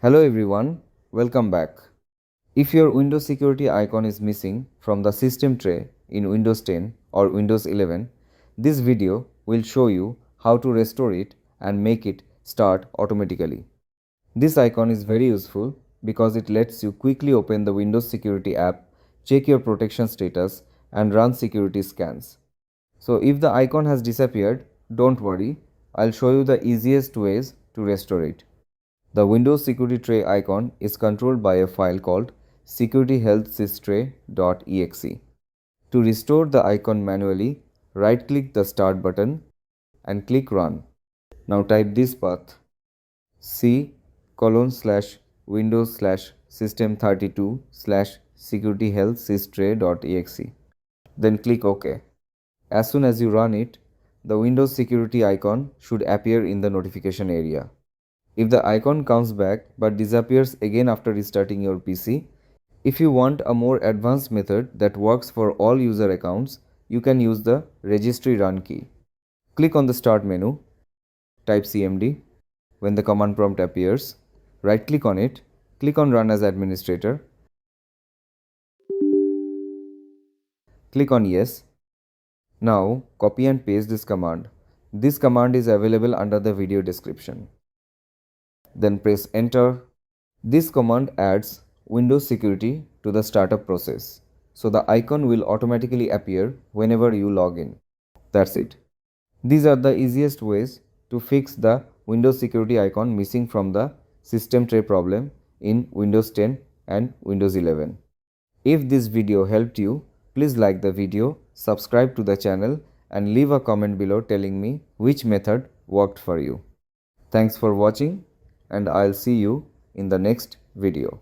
Hello everyone, welcome back. If your Windows security icon is missing from the system tray in Windows 10 or Windows 11, this video will show you how to restore it and make it start automatically. This icon is very useful because it lets you quickly open the Windows security app, check your protection status and run security scans. So if the icon has disappeared, don't worry, I'll show you the easiest ways to restore it. The Windows security tray icon is controlled by a file called SecurityHealthSystray.exe. To restore the icon manually, right-click the Start button and click Run. Now type this path c:/windows/system32/securityhealthsystray.exe. Then click OK. As soon as you run it, the Windows security icon should appear in the notification area. If the icon comes back but disappears again after restarting your PC, if you want a more advanced method that works for all user accounts, you can use the Registry run key. Click on the Start menu, type CMD. When the command prompt appears, right-click on it, click on Run as Administrator, click on Yes. Now copy and paste this command. This command is available under the video description. Then press Enter. This command adds Windows security to the startup process, so the icon will automatically appear whenever you log in. That's it. These are the easiest ways to fix the Windows security icon missing from the system tray problem in Windows 10 and Windows 11. If this video helped you, please like the video, subscribe to the channel and leave a comment below telling me which method worked for you. Thanks for watching and I'll see you in the next video.